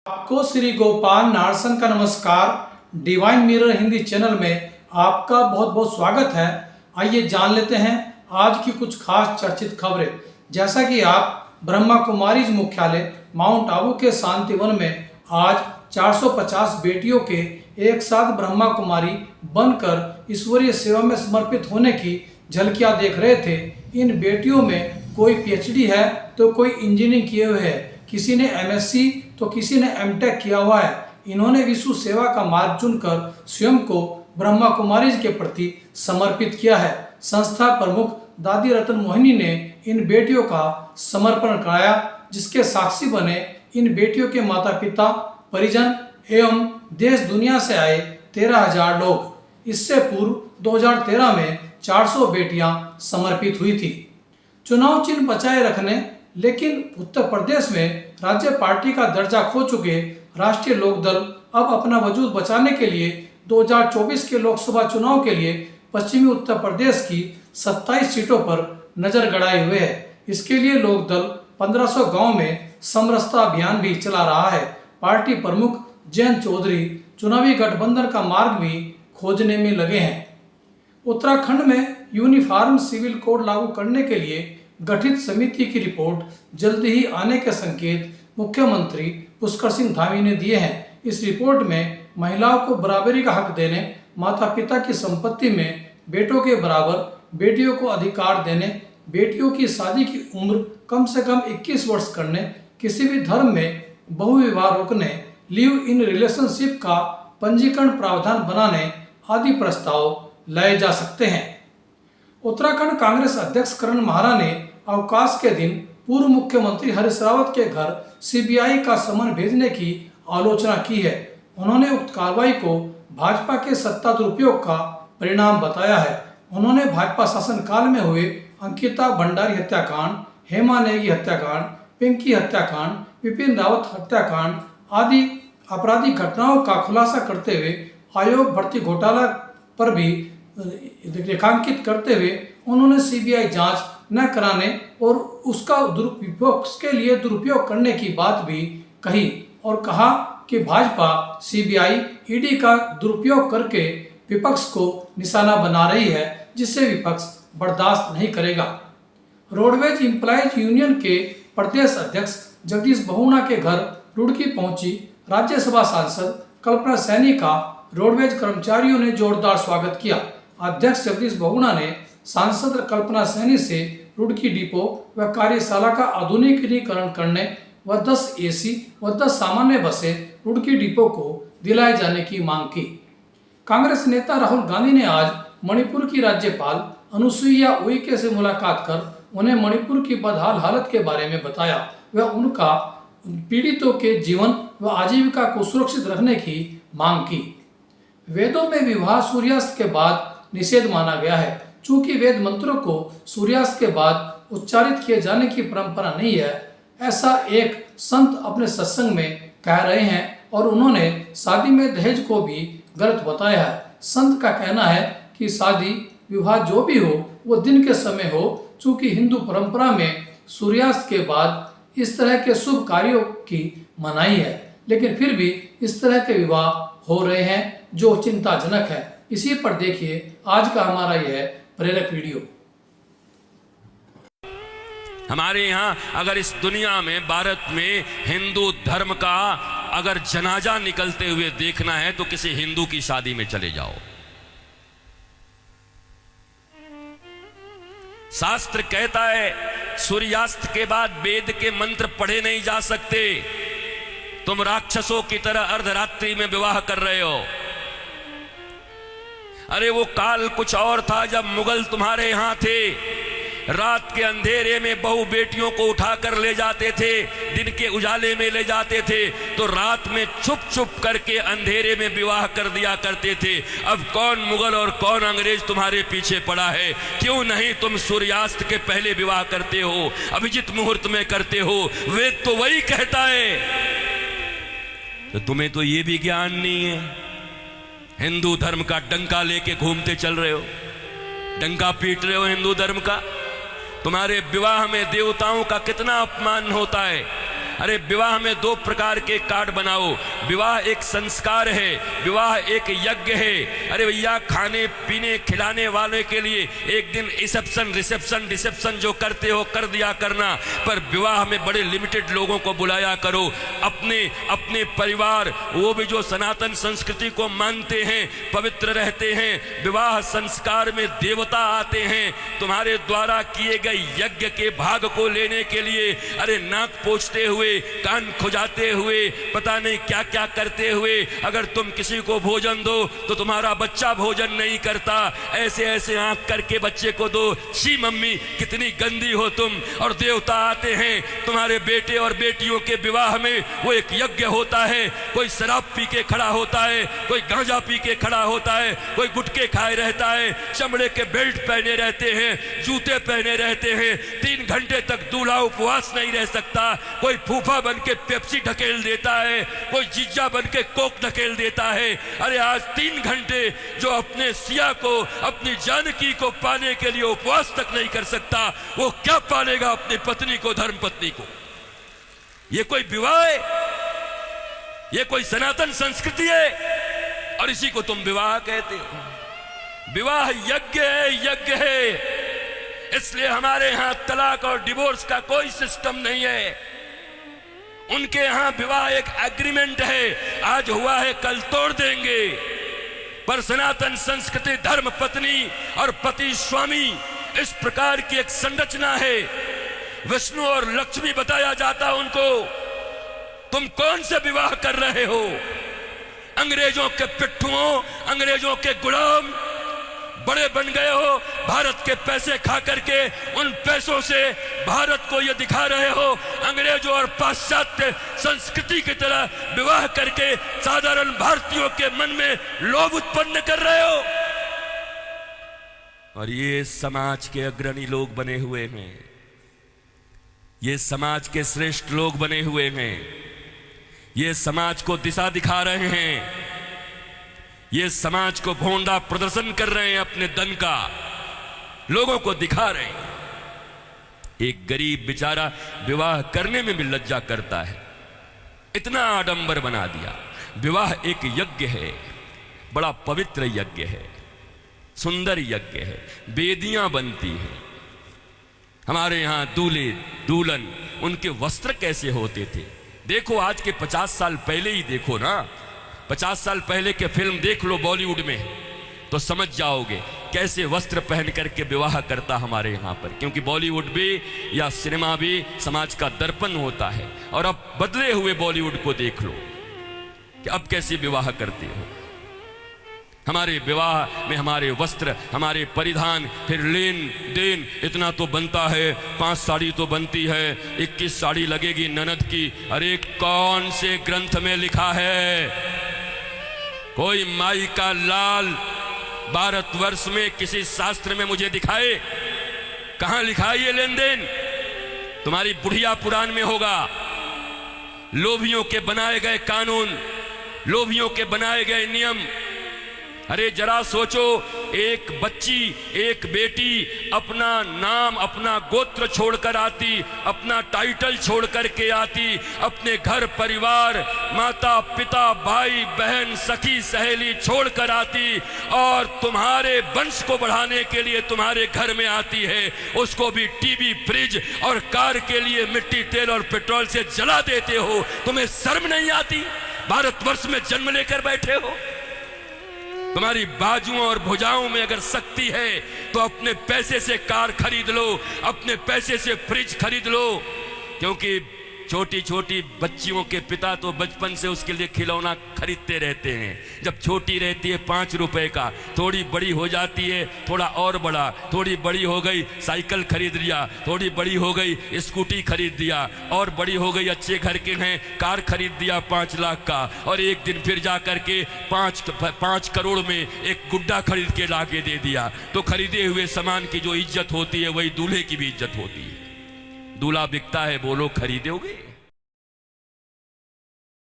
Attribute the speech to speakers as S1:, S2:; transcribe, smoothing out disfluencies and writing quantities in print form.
S1: आपको श्री गोपाल नारसन का नमस्कार। डिवाइन मिरर हिंदी चैनल में आपका बहुत बहुत स्वागत है। आइए जान लेते हैं आज की कुछ खास चर्चित खबरें। जैसा कि आप ब्रह्मा कुमारीज मुख्यालय माउंट आबू के शांतिवन में आज 450 बेटियों के एक साथ ब्रह्मा कुमारी बनकर ईश्वरीय सेवा में समर्पित होने की झलकियां देख रहे थे। इन बेटियों में कोई पीएचडी है तो कोई इंजीनियरिंग किए हुए है, किसी ने एमएससी तो किसी ने एमटेक किया हुआ है। इन्होंने विश्व सेवा का मार्ग चुनकर स्वयं को ब्रह्मा कुमारीज के प्रति समर्पित किया है। संस्था प्रमुख दादी रतन मोहिनी ने इन बेटियों का समर्पण कराया, जिसके साक्षी बने इन बेटियों के माता पिता, परिजन एवं देश दुनिया से आए 13,000 लोग। इससे पूर्व 2013 में 400 बेटियां समर्पित हुई थी। चुनाव चिन्ह बचाए रखने लेकिन उत्तर प्रदेश में राज्य पार्टी का दर्जा खो चुके राष्ट्रीय लोकदल अब अपना वजूद बचाने के लिए 2024 के लोकसभा चुनाव के लिए पश्चिमी उत्तर प्रदेश की 27 सीटों पर नजर गड़ाए हुए है। इसके लिए लोकदल 1500 गांव में समरसता अभियान भी चला रहा है। पार्टी प्रमुख जयंत चौधरी चुनावी गठबंधन का मार्ग भी खोजने में लगे हैं। उत्तराखंड में यूनिफॉर्म सिविल कोड लागू करने के लिए गठित समिति की रिपोर्ट जल्दी ही आने के संकेत मुख्यमंत्री पुष्कर सिंह धामी ने दिए हैं। इस रिपोर्ट में महिलाओं को बराबरी का हक देने, माता पिता की संपत्ति में बेटों के बराबर बेटियों को अधिकार देने, बेटियों की शादी की उम्र कम से कम 21 वर्ष करने, किसी भी धर्म में बहुविवाह रोकने, लिव इन रिलेशनशिप का पंजीकरण प्रावधान बनाने आदि प्रस्ताव लाए जा सकते हैं। उत्तराखंड कांग्रेस अध्यक्ष करण माहरा ने अवकाश के दिन पूर्व मुख्यमंत्री हरीश रावत के घर सीबीआई का समन भेजने की आलोचना की है। उन्होंने उक्त कार्रवाई को भाजपा के सत्ता दुरुपयोग का परिणाम बताया है। उन्होंने भाजपा शासन काल में हुए अंकिता भंडारी हत्याकांड, हेमा नेगी हत्याकांड, पिंकी हत्याकांड, विपिन रावत हत्याकांड आदि आपराधिक घटनाओं का खुलासा करते हुए आयोग भर्ती घोटाला पर भी रेखांकित करते हुए उन्होंने सीबीआई जांच न कराने और उसका विपक्ष के लिए दुरुपयोग करने की बात भी कही और कहा कि भाजपा सीबीआई ईडी का दुरुपयोग करके विपक्ष को निशाना बना रही है, जिससे विपक्ष बर्दाश्त नहीं करेगा। रोडवेज एम्प्लॉयज यूनियन के प्रदेश अध्यक्ष जगदीश बहुगुणा के घर रुड़की पहुंची राज्यसभा सांसद कल्पना सैनी का रोडवेज कर्मचारियों ने जोरदार स्वागत किया। अध्यक्ष जगदीश बहुगुणा ने सांसद कल्पना सैनी से रुड़की डिपो व कार्यशाला का आधुनिकीकरण करने व 10 एसी व 10 सामान्य बसें रुड़की डिपो को दिलाए जाने की मांग की। कांग्रेस नेता राहुल गांधी ने आज मणिपुर की राज्यपाल अनुसुईया उइके से मुलाकात कर उन्हें मणिपुर की बदहाल हालत के बारे में बताया व उनका पीड़ितों के जीवन व आजीविका को सुरक्षित रखने की मांग की। वेदों में विवाह सूर्यास्त के बाद निषेध माना गया है। चूंकि वेद मंत्रों को सूर्यास्त के बाद उच्चारित किए जाने की परंपरा नहीं है, ऐसा एक संत अपने सत्संग में कह रहे हैं और उन्होंने शादी में दहेज को भी गलत बताया है। संत का कहना है कि शादी विवाह जो भी हो वो दिन के समय हो। चूंकि हिंदू परंपरा में सूर्यास्त के बाद इस तरह के शुभ कार्यों की मनाही है, लेकिन फिर भी इस तरह के विवाह हो रहे हैं जो चिंताजनक है। इसी पर देखिए आज का हमारा यह प्रेरक वीडियो।
S2: हमारे यहाँ अगर इस दुनिया में भारत में हिंदू धर्म का अगर जनाजा निकलते हुए देखना है तो किसी हिंदू की शादी में चले जाओ। शास्त्र कहता है सूर्यास्त के बाद वेद के मंत्र पढ़े नहीं जा सकते। तुम राक्षसों की तरह अर्धरात्रि में विवाह कर रहे हो। अरे वो काल कुछ और था जब मुगल तुम्हारे यहां थे। रात के अंधेरे में बहू बेटियों को उठाकर ले जाते थे, दिन के उजाले में ले जाते थे तो रात में छुप छुप करके अंधेरे में विवाह कर दिया करते थे। अब कौन मुगल और कौन अंग्रेज तुम्हारे पीछे पड़ा है? क्यों नहीं तुम सूर्यास्त के पहले विवाह करते हो, अभिजित मुहूर्त में करते हो? वेद तो वही कहता है। तो तुम्हें तो ये भी ज्ञान नहीं है। हिंदू धर्म का डंका लेके घूमते चल रहे हो, डंका पीट रहे हो हिंदू धर्म का। तुम्हारे विवाह में देवताओं का कितना अपमान होता है। अरे विवाह में दो प्रकार के कार्ड बनाओ। विवाह एक संस्कार है, विवाह एक यज्ञ है। अरे भैया, खाने पीने खिलाने वाले के लिए एक दिन रिसेप्शन जो करते हो कर दिया करना, पर विवाह में बड़े लिमिटेड लोगों को बुलाया करो। अपने परिवार, वो भी जो सनातन संस्कृति को मानते हैं, पवित्र रहते हैं। विवाह संस्कार में देवता आते हैं तुम्हारे द्वारा किए गए यज्ञ के भाग को लेने के लिए। अरे नाक पोंछते हुए, कान खुजाते हुए, पता नहीं क्या क्या करते हुए अगर तुम किसी को भोजन दो तो तुम्हारा बच्चा भोजन नहीं करता। ऐसे ऐसे आंख करके बच्चे को दो, शी मम्मी कितनी गंदी हो तुम। और देवता आते हैं तुम्हारे बेटे और बेटियों के विवाह में। वो एक यज्ञ होता है। कोई शराब पी के खड़ा होता है, कोई गांजा पी के खड़ा होता है, कोई गुटके खाए रहता है, चमड़े के बेल्ट पहने रहते हैं, जूते पहने रहते हैं। 3 घंटे तक दूल्हा उपवास नहीं रह सकता। कोई फूफा बन के पेप्सी ढकेल देता है, कोई जीजा बन के कोक ढकेल देता है। अरे आज 3 घंटे जो अपने सिया को, अपनी जानकी को पाने के लिए उपवास तक नहीं कर सकता, वो क्या पालेगा अपनी पत्नी को, धर्म पत्नी को? ये कोई विवाह है? ये कोई सनातन संस्कृति है? और इसी को तुम विवाह कहते हो। विवाह यज्ञ है, यज्ञ है। इसलिए हमारे यहां तलाक और डिवोर्स का कोई सिस्टम नहीं है। उनके यहां विवाह एक एग्रीमेंट है, आज हुआ है कल तोड़ देंगे। पर सनातन संस्कृति धर्म पत्नी और पति स्वामी, इस प्रकार की एक संरचना है। विष्णु और लक्ष्मी बताया जाता उनको। तुम कौन से विवाह कर रहे हो? अंग्रेजों के पिट्ठुओं, अंग्रेजों के गुलाम बड़े बन गए हो। भारत के पैसे खा करके उन पैसों से भारत को ये दिखा रहे हो अंग्रेजों और पाश्चात्य संस्कृति की तरह विवाह करके साधारण भारतीयों के मन में लोभ उत्पन्न कर रहे हो। और ये समाज के अग्रणी लोग बने हुए हैं, ये समाज के श्रेष्ठ लोग बने हुए हैं, ये समाज को दिशा दिखा रहे हैं, ये समाज को भोंडा प्रदर्शन कर रहे हैं, अपने दन का लोगों को दिखा रहे हैं। एक गरीब बेचारा विवाह करने में भी लज्जा करता है, इतना आडंबर बना दिया। विवाह एक यज्ञ है, बड़ा पवित्र यज्ञ है, सुंदर यज्ञ है, वेदियां बनती हैं। हमारे यहां दूल्हे दुल्हन, उनके वस्त्र कैसे होते थे? देखो आज के 50 साल पहले ही देखो ना, 50 साल पहले के फिल्म देख लो बॉलीवुड में, तो समझ जाओगे कैसे वस्त्र पहन करके विवाह करता हमारे यहाँ पर। क्योंकि बॉलीवुड भी या सिनेमा भी समाज का दर्पण होता है। और अब बदले हुए बॉलीवुड को देख लो कि अब कैसे विवाह करते हो। हमारे विवाह में हमारे वस्त्र, हमारे परिधान, फिर लेन देन इतना तो बनता है। 5 साड़ी तो बनती है, 21 साड़ी लगेगी ननद की। अरे कौन से ग्रंथ में लिखा है? कोई माई का लाल भारतवर्ष में किसी शास्त्र में मुझे दिखाए? कहां लिखा है ये लेन देन? तुम्हारी बुढ़िया पुराण में होगा। लोभियों के बनाए गए कानून, लोभियों के बनाए गए नियम। अरे जरा सोचो, एक बच्ची, एक बेटी अपना नाम, अपना गोत्र छोड़कर आती, अपना टाइटल छोड़ करके आती, अपने घर परिवार, माता पिता भाई बहन सखी सहेली छोड़कर आती, और तुम्हारे वंश को बढ़ाने के लिए तुम्हारे घर में आती है। उसको भी टीवी, फ्रिज और कार के लिए मिट्टी, तेल और पेट्रोल से जला देते हो। तुम्हें शर्म नहीं आती? भारतवर्ष में जन्म लेकर बैठे हो। तुम्हारी बाजुओं और भुजाओं में अगर शक्ति है तो अपने पैसे से कार खरीद लो, अपने पैसे से फ्रिज खरीद लो। क्योंकि छोटी छोटी बच्चियों के पिता तो बचपन से उसके लिए खिलौना खरीदते रहते हैं। जब छोटी रहती है 5 रुपए का, थोड़ी बड़ी हो जाती है थोड़ा और बड़ा, थोड़ी बड़ी हो गई साइकिल खरीद लिया, थोड़ी बड़ी हो गई स्कूटी खरीद दिया, और बड़ी हो गई अच्छे घर के हैं कार खरीद दिया 5 लाख का, और एक दिन फिर जा करके 5 करोड़ में एक गुड्डा खरीद के ला के दे दिया। तो खरीदे हुए सामान की जो इज्जत होती है वही दूल्हे की भी इज्जत होती है। दूल्हा बिकता है, बोलो खरीदोगे?